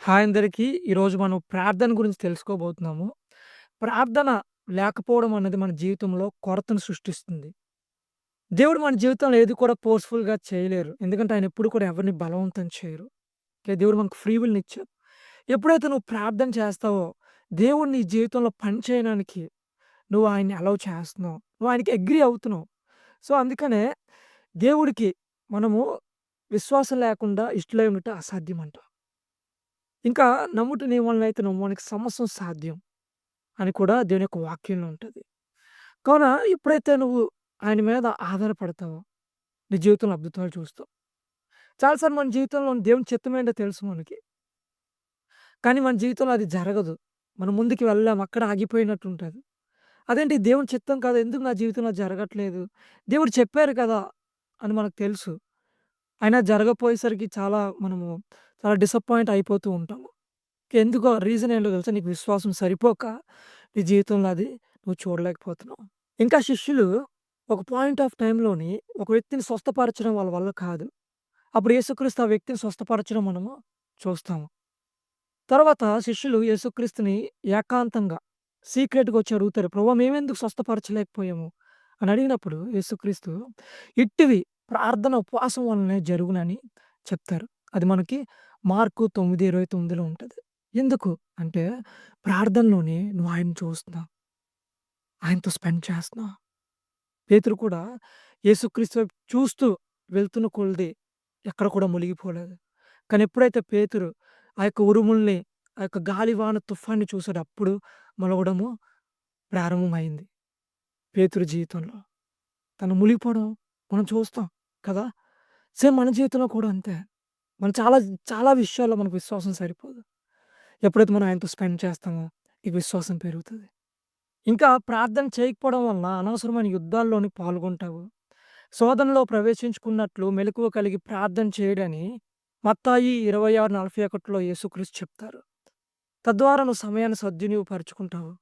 Hi అందరికీ. ఈరోజు మనం ప్రార్థన గురించి తెలుసుకోబోతున్నాము. ప్రార్థన లేకపోవడం అన్నది మన జీవితంలో కొరతను సృష్టిస్తుంది. దేవుడు మన జీవితంలో ఏది కూడా ఫోర్స్‌ఫుల్‌గా చేయలేరు. ఎందుకంటే ఆయన ఎప్పుడు కూడా ఎవరిని బలవంతం చేయరు. ఓకే. దేవుడు మనకు ఫ్రీ విల్‌ని ఇచ్చారు. ఎప్పుడైతే నువ్వు ప్రార్థన చేస్తావో, దేవుడు నీ జీవితంలో పని చేయడానికి నువ్వు ఆయన్ని అలౌ చేస్తున్నావు. నువ్వు ఆయనకి అగ్రీ అవుతున్నావు. సో, అందుకనే దేవుడికి మనము విశ్వాసం లేకుండా ఇష్టలై ఉండటం అసాధ్యమంట. ఇంకా నమ్ముట నీ వలనైతే మనకి సమస్తం సాధ్యం అని కూడా దేవుని యొక్క వాక్యంలో ఉంటది. కావున ఎప్పుడైతే నువ్వు ఆయన మీద ఆధారపడతావో, నీ జీవితంలో అద్భుతాలు చూస్తావు. చాలా సార్లు మన జీవితంలో దేవుని చిత్తమేంటో తెలుసు మనకి. కానీ మన జీవితంలో అది జరగదు. మనం ముందుకు వెళ్ళలేం. అక్కడ ఆగిపోయినట్టు ఉంటది. అదేంటి దేవుని చిత్తం కాదు. ఎందుకు నా జీవితంలో జరగట్లేదు? దేవుడు చెప్పారు కదా! అని మనకు తెలుసు. అయినా జరగపోయేసరికి మనము చాలా డిసప్పాయింట్ అయిపోతూ ఉంటాము. ఎందుకో రీజన్ ఏంటో తెలుసా? నీకు విశ్వాసం సరిపోక నీ జీవితంలో అది నువ్వు చూడలేకపోతున్నావు. ఇంకా శిష్యులు ఒక పాయింట్ ఆఫ్ టైమ్‌లోని ఒక వ్యక్తిని స్వస్థపరచడం వాళ్ళ వల్ల కాదు. అప్పుడు యేసుక్రీస్తు ఆ వ్యక్తిని స్వస్థపరచడం మనము చూస్తాము. తర్వాత శిష్యులు యేసుక్రీస్తుని ఏకాంతంగా సీక్రెట్‌గా వచ్చి అడుగుతారు. ప్రభువా! మేమెందుకు స్వస్థపరచలేకపోయాము అని అడిగినప్పుడు యేసుక్రీస్తు ఇట్టివి ప్రార్థన, ఉపవాసం వలనే జరుగునని చెప్తారు. అది మనకి మార్కు 9:29లో ఉంటది. ఎందుకు అంటే ప్రార్థనలోనే నువ్వు ఆయన్ని చూస్తున్నావు. ఆయనతో స్పెండ్ చేస్తున్నావు. పేతురు కూడా యేసుక్రీస్తు వైపు చూస్తూ వెళ్తున్న కొలది ఎక్కడ కూడా మునిగిపోలేదు. కానీ ఎప్పుడైతే పేతురు ఆ యొక్క ఉరుముల్ని, ఆ యొక్క గాలివాన తుఫాన్ని చూసాడో అప్పుడు మునగడము ప్రారంభమైంది పేతురు జీవితంలో. తను మునిగిపోవడం మనం చూస్తాం కదా! సేమ్ మన జీవితంలో కూడా అంతే. మనం చాలా చాలా విషయాల్లో మనకు విశ్వాసం సరిపోదు. ఎప్పుడైతే మనం ఆయనతో స్పెండ్ చేస్తామో ఈ విశ్వాసం పెరుగుతది. ఇంకా ప్రార్థన చేయకపోవడం వలన అనవసరమైన యుద్ధాల్లోని పాల్గొంటావు. శోధనలో ప్రవేశించుకున్నట్లు మెలకువ కలిగి ప్రార్థన చేయడని మత్తాయి 26:41లో యేసుక్రీస్తు చెప్తారు. తద్వారా నువ్వు సమయాన్ని సద్వినియోగపరుచుకుంటావు.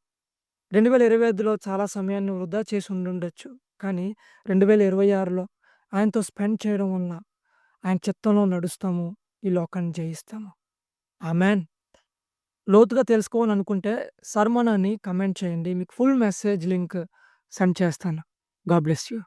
2025లో చాలా సమయాన్ని వృధా చేసి ఉండుండొచ్చు. కానీ 2026లో ఆయనతో స్పెండ్ చేయడం వలన ఆయన చిత్తంలో నడుస్తాము. ఈ లోకాన్ని జయిస్తాము. ఆమెన్. లోతుగా తెలుసుకోవాలనుకుంటే సర్మన్ అని కమెంట్ చేయండి. మీకు ఫుల్ మెసేజ్ లింక్ సెండ్ చేస్తాను. God bless you.